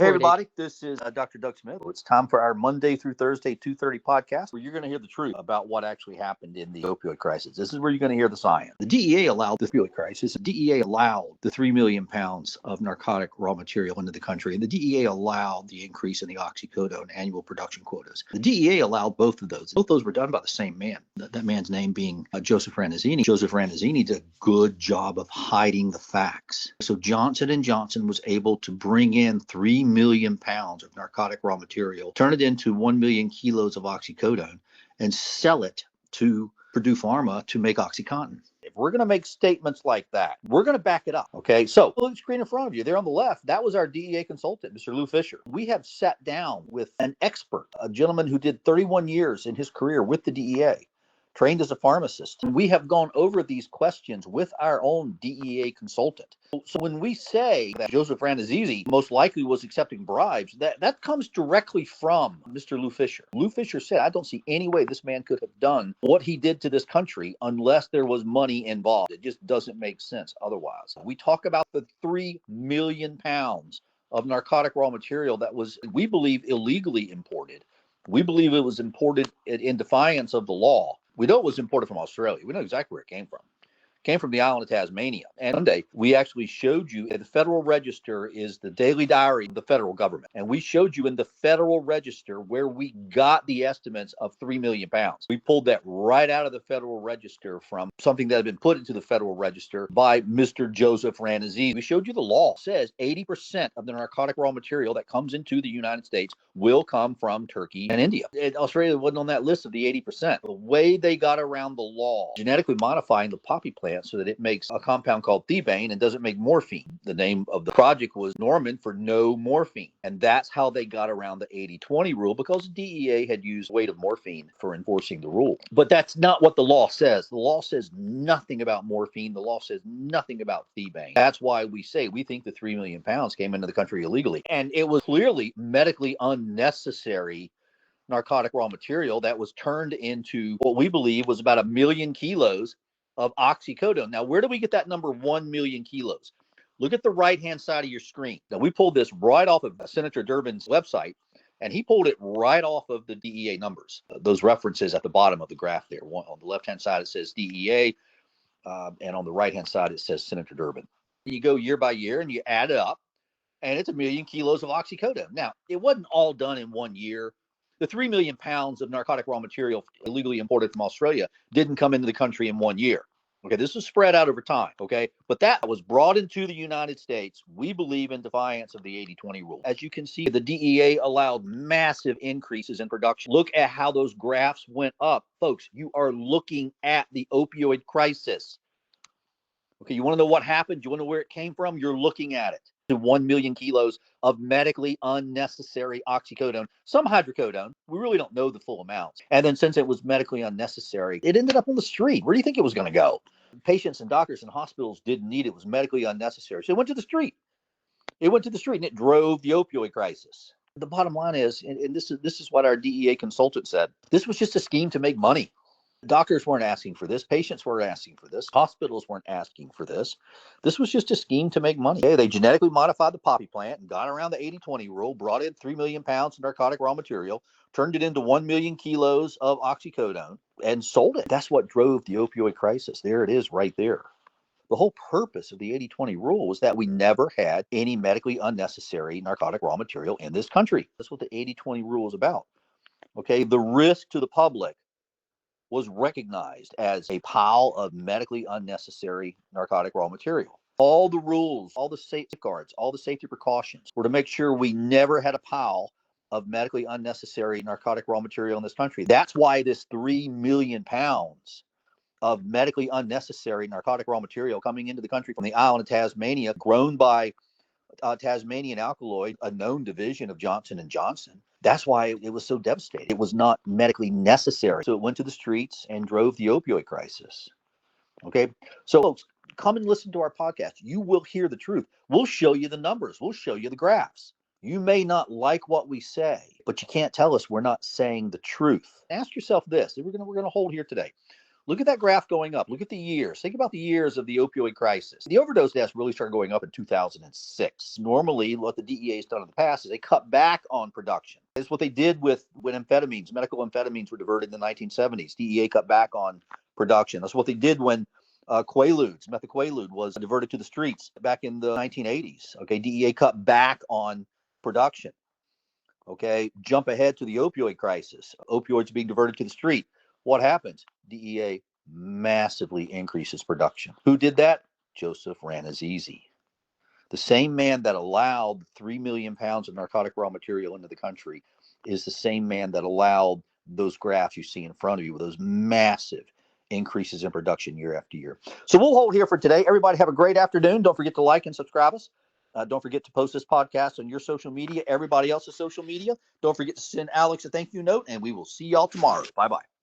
Hey, everybody, this is Dr. Doug Smith. It's time for our Monday through Thursday 2:30 podcast, where you're going to hear the truth about what actually happened in the opioid crisis. This is where you're going to hear the science. The DEA allowed the opioid crisis. The DEA allowed the 3 million pounds of narcotic raw material into the country, and the DEA allowed the increase in the oxycodone annual production quotas. The DEA allowed both of those. Both those were done by the same man, that man's name being Joseph Ranazzini. Joseph Ranazzini did a good job of hiding the facts. So Johnson & Johnson was able to bring in 3 million pounds of narcotic raw material, turn it into 1 million kilos of oxycodone, and sell it to Purdue Pharma to make OxyContin. If we're going to make statements like that, we're going to back it up. Okay, so look at the screen in front of you. There on the left, that was our DEA consultant, Mr. Lou Fisher. We have sat down with an expert, a gentleman who did 31 years in his career with the DEA, trained as a pharmacist. We have gone over these questions with our own DEA consultant. So when we say that Joseph Ranazzini most likely was accepting bribes, that comes directly from Mr. Lou Fisher. Lou Fisher said, I don't see any way this man could have done what he did to this country unless there was money involved. It just doesn't make sense otherwise. We talk about the 3 million pounds of narcotic raw material that was, we believe, illegally imported. We believe it was imported in defiance of the law. We know it was imported from Australia. We know exactly where it came from. It came from the island of Tasmania. And Sunday, we actually showed you the Federal Register is the daily diary of the federal government. And we showed you in the Federal Register where we got the estimates of 3 million pounds. We pulled that right out of the Federal Register from something that had been put into the Federal Register by Mr. Joseph Ranazzini. We showed you the law. It says 80% of the narcotic raw material that comes into the United States will come from Turkey and India. Australia wasn't on that list of the 80%. The way they got around the law, genetically modifying the poppy plant so that it makes a compound called thebaine and doesn't make morphine. The name of the project was Norman for no morphine. And that's how they got around the 80-20 rule, because the DEA had used weight of morphine for enforcing the rule. But that's not what the law says. The law says nothing about morphine. The law says nothing about thebaine. That's why we say we think the 3 million pounds came into the country illegally. And it was clearly medically unnecessary narcotic raw material that was turned into what we believe was about 1 million kilos of oxycodone. Now, where do we get that number 1 million kilos? Look at the right-hand side of your screen. Now, we pulled this right off of Senator Durbin's website, and he pulled it right off of the DEA numbers. Those references at the bottom of the graph there. One, on the left-hand side, it says DEA, and on the right-hand side, it says Senator Durbin. You go year by year, and you add it up, and it's 1 million kilos of oxycodone. Now, it wasn't all done in 1 year. The 3 million pounds of narcotic raw material illegally imported from Australia didn't come into the country in 1 year. Okay, this was spread out over time, okay? But that was brought into the United States, we believe, in defiance of the 80-20 rule. As you can see, the DEA allowed massive increases in production. Look at how those graphs went up. Folks, you are looking at the opioid crisis. Okay, you want to know what happened? You want to know where it came from? You're looking at it. 1 million kilos of medically unnecessary oxycodone, some hydrocodone. We really don't know the full amounts. And then since it was medically unnecessary, it ended up on the street. Where do you think it was going to go? Patients and doctors and hospitals didn't need it. It was medically unnecessary. So it went to the street. It went to the street, and it drove the opioid crisis. The bottom line is, and this is what our DEA consultant said, this was just a scheme to make money. Doctors weren't asking for this. Patients weren't asking for this. Hospitals weren't asking for this. This was just a scheme to make money. Okay, they genetically modified the poppy plant and got around the 80-20 rule, brought in 3 million pounds of narcotic raw material, turned it into 1 million kilos of oxycodone, and sold it. That's what drove the opioid crisis. There it is right there. The whole purpose of the 80-20 rule was that we never had any medically unnecessary narcotic raw material in this country. That's what the 80-20 rule is about. Okay, the risk to the public was recognized as a pile of medically unnecessary narcotic raw material. All the rules, all the safeguards, all the safety precautions were to make sure we never had a pile of medically unnecessary narcotic raw material in this country. That's why this 3 million pounds of medically unnecessary narcotic raw material coming into the country from the island of Tasmania, grown by Tasmanian Alkaloid, a known division of Johnson & Johnson. That's why it was so devastating. It was not medically necessary. So it went to the streets and drove the opioid crisis. Okay, so folks, come and listen to our podcast. You will hear the truth. We'll show you the numbers. We'll show you the graphs. You may not like what we say, but you can't tell us we're not saying the truth. Ask yourself this. We're going to hold here today. Look at that graph going up. Look at the years. Think about the years of the opioid crisis. The overdose deaths really started going up in 2006. Normally, what the DEA has done in the past is they cut back on production. It's what they did with when amphetamines, medical amphetamines were diverted in the 1970s. DEA cut back on production. That's what they did when Quaaludes, methaqualude was diverted to the streets back in the 1980s. Okay, DEA cut back on production. Okay, jump ahead to the opioid crisis. Opioids being diverted to the street. What happens? DEA massively increases production. Who did that? Joseph Ranazizi, the same man that allowed 3 million pounds of narcotic raw material into the country, is the same man that allowed those graphs you see in front of you with those massive increases in production year after year. So we'll hold here for today. Everybody have a great afternoon. Don't forget to like and subscribe us. Don't forget to post this podcast on your social media, everybody else's social media. Don't forget to send Alex a thank you note, and we will see y'all tomorrow. Bye-bye.